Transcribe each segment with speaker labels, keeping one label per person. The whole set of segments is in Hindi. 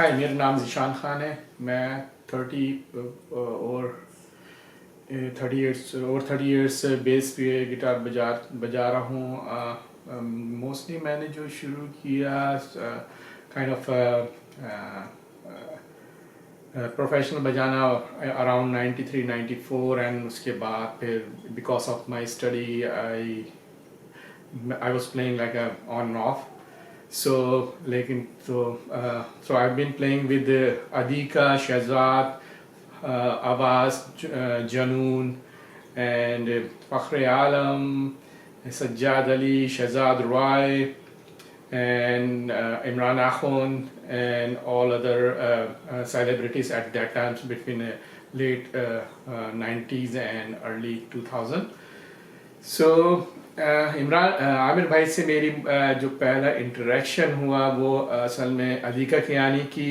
Speaker 1: हाय, मेरा नाम ज़ीशान ख़ान है। मैं 30 इयर्स बेस पे गिटार बजा रहा हूँ। मोस्टली मैंने जो शुरू किया काइंड ऑफ प्रोफेशनल बजाना अराउंड 93 94, एंड उसके बाद फिर because of my study I was playing like a on and off. So लेकिन so I've been playing with Adika, Shahzad, Awaz, Janoon, and Fakhre Alam, Sajjad Ali, Shahzad Roy, and Imran Akhon, and all other celebrities at that time between late 90s and early 2000. So Imran Aamir भाई से मेरी जो पहला इंटरेक्शन हुआ वो असल में अदीका कियानी की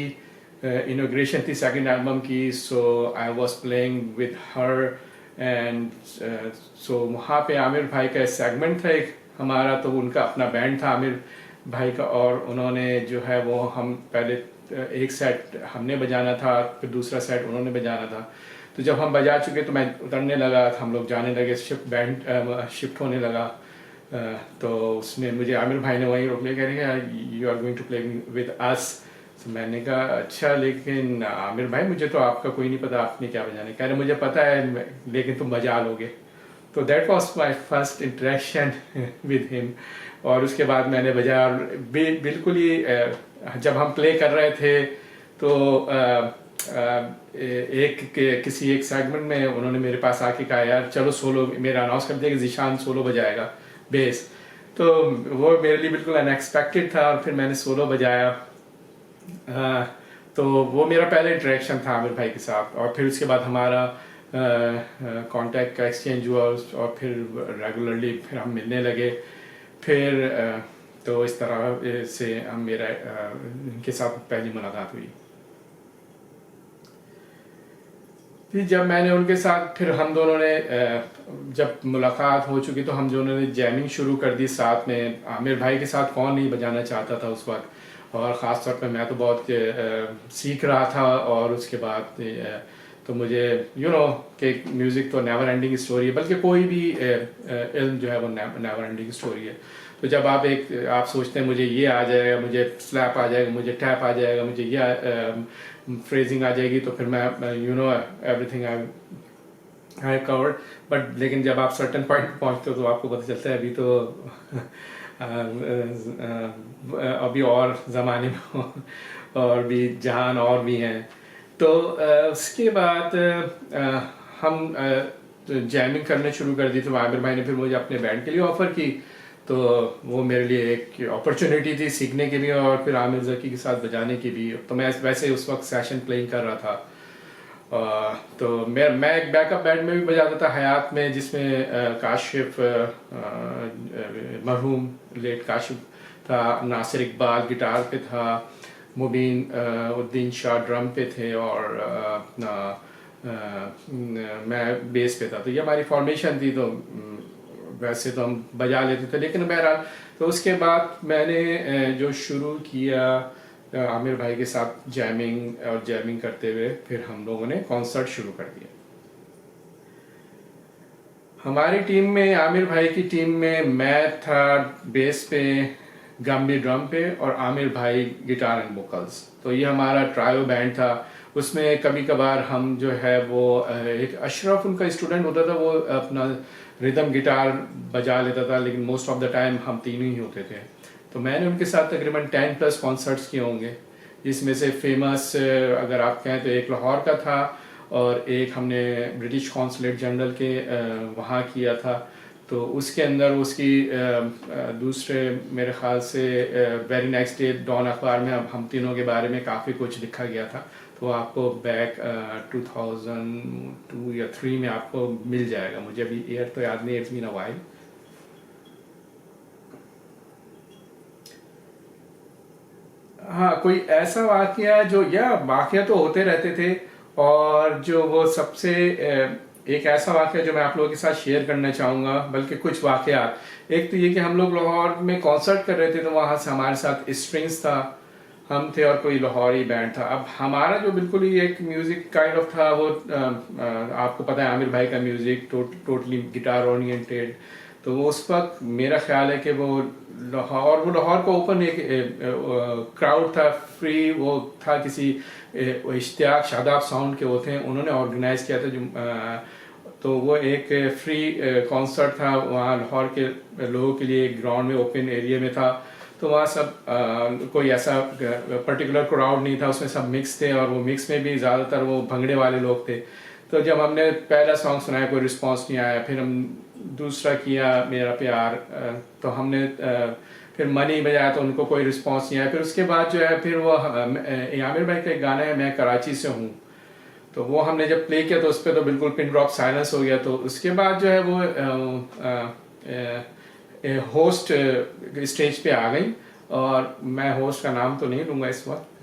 Speaker 1: इनोग्रेशन थी सेकंड एल्बम की. So I was playing with her and so वहाँ पे आमिर भाई का सेगमेंट था एक हमारा, तो उनका अपना बैंड था आमिर भाई का, और उन्होंने जो है वो हम पहले एक सेट हमने बजाना था, फिर दूसरा सेट उन्होंने बजाना था. तो जब हम बजा चुके तो मैं उतरने लगा, हम लोग जाने लगे, शिफ्ट होने लगा. तो उसमें मुझे आमिर भाई ने वहीं रोक लिया, कह रहे हैं you are going to play with us. तो मैंने कहा अच्छा, लेकिन आमिर भाई मुझे तो आपका कोई नहीं पता, आपने क्या बजाने. कह रहे मुझे पता है लेकिन तुम बजा लोगे. तो that was my first interaction with him. और उसके बाद मैंने बजाया, और बिल्कुल ही जब हम प्ले कर रहे थे तो किसी एक सेगमेंट में उन्होंने मेरे पास आके कहा यार चलो सोलो, मेरा अनाउंस कर दिया कि ज़ीशान सोलो बजाएगा बेस. तो वो मेरे लिए बिल्कुल अनएक्सपेक्टेड था, और फिर मैंने सोलो बजाया. तो वो मेरा पहला इंटरेक्शन था आमिर भाई के साथ, और फिर उसके बाद हमारा कांटेक्ट का एक्सचेंज हुआ, और फिर रेगुलरली फिर हम मिलने लगे. फिर तो इस तरह से हम मेरा इनके साथ पहली मुलाकात हुई. फिर जब मैंने उनके साथ, फिर हम दोनों ने जब मुलाकात हो चुकी तो हम दोनों ने जैमिंग शुरू कर दी साथ में. आमिर भाई के साथ कौन नहीं बजाना चाहता था उस वक्त, और ख़ास तौर पे मैं तो बहुत सीख रहा था. और उसके बाद तो मुझे कि म्यूज़िक तो नेवर एंडिंग स्टोरी है, बल्कि कोई भी इल्म जो है वो नेवर एंडिंग स्टोरी है. तो जब आप सोचते हैं मुझे ये आ जाएगा, मुझे स्लैप आ जाएगा, मुझे टैप आ जाएगा, मुझे ये फ्रेजिंग आ जाएगी, तो फिर मैं एवरीथिंग आई कवर्ड. बट लेकिन जब आप सर्टन पॉइंट पहुंचते हो तो आपको पता चलता है अभी तो अभी और ज़माने में और भी जहान और भी हैं. तो उसके बाद हम जैमिंग करने शुरू कर दी. तो आमिर भाई ने फिर मुझे अपने बैंड के लिए ऑफ़र की. तो वो मेरे लिए एक अपॉर्चुनिटी थी सीखने की भी, और फिर आमिर ज़की के साथ बजाने की भी. तो मैं वैसे उस वक्त सेशन प्लेइंग कर रहा था. तो मैं एक बैकअप बैंड में भी बजाता था हयात में, जिसमें काशिफ मरहूम लेट काशिफ था, नासिर इकबाल गिटार पे था, मुबीन उद्दीन शाह ड्रम पे थे, और मैं बेस पे था. तो ये हमारी फॉर्मेशन थी. तो वैसे तो हम बजा लेते थे, लेकिन बहरहाल तो उसके बाद मैंने जो शुरू किया आमिर भाई के साथ जैमिंग, और जैमिंग करते हुए फिर हम लोगों ने कॉन्सर्ट शुरू कर दिया. हमारी टीम में, आमिर भाई की टीम में मैं था बेस पे, गम्बी ड्रम पे, और आमिर भाई गिटार एंड वोकल्स. तो ये हमारा ट्रायो बैंड था. उसमें कभी कभार हम जो है वो एक अशरफ उनका स्टूडेंट होता था, वो अपना रिदम गिटार बजा लेता था, लेकिन मोस्ट ऑफ द टाइम हम तीनों ही होते थे. तो मैंने उनके साथ तकरीबन 10+ कॉन्सर्ट्स किए होंगे, जिसमें से फेमस अगर आप कहें तो एक लाहौर का था, और एक हमने ब्रिटिश कॉन्सुलेट जनरल के वहाँ किया था. तो उसके अंदर उसकी दूसरे मेरे ख्याल से वेरी नेक्स्ट डे डॉन अखबार में अब हम तीनों के बारे में काफ़ी कुछ लिखा गया था. तो आपको बैक 2002 या 3 में आपको मिल जाएगा. मुझे अभी ईयर तो याद नहीं, इट्स बीन अ व्हाइल. हाँ, कोई ऐसा वाकया जो, या वाकया तो होते रहते थे, और जो वो सबसे एक ऐसा वाकया जो मैं आप लोगों के साथ शेयर करना चाहूँगा, बल्कि कुछ वाकयात. एक तो ये कि हम लोग लाहौर में कॉन्सर्ट कर रहे थे, तो वहाँ से हमारे साथ स्ट्रिंग्स था, हम थे और कोई लाहौरी बैंड था। अब हमारा जो बिल्कुल ही एक म्यूजिक काइंड ऑफ था वो आपको पता है आमिर भाई का म्यूजिक टोटली गिटार ओरिएंटेड। तो वो उस वक्त मेरा ख्याल है कि वो लाहौर का ओपन एक क्राउड था, फ्री वो था, किसी इश्तियाक शादाब साउंड के वो थे, उन्होंने ऑर्गेनाइज किया था जो तो वो एक फ्री कॉन्सर्ट था वहाँ लाहौर के लोगों के लिए, ग्राउंड में ओपन एरिया में था। तो वहाँ सब कोई ऐसा पर्टिकुलर क्राउड नहीं था, उसमें सब मिक्स थे और वो मिक्स में भी ज़्यादातर वो भंगड़े वाले लोग थे। तो जब हमने पहला सॉन्ग सुनाया कोई रिस्पांस नहीं आया, फिर हम दूसरा किया मेरा प्यार, तो हमने फिर मनी बजाया तो उनको कोई रिस्पांस नहीं आया। फिर उसके बाद जो है फिर वो आमिर भाई का एक गाना है मैं कराची से हूँ, तो वो हमने जब प्ले किया तो उस पर तो बिल्कुल पिन ड्रॉप साइलेंस हो गया। तो उसके बाद जो है वो होस्ट स्टेज पे आ गई, और मैं होस्ट का नाम तो नहीं लूँगा इस वक्त।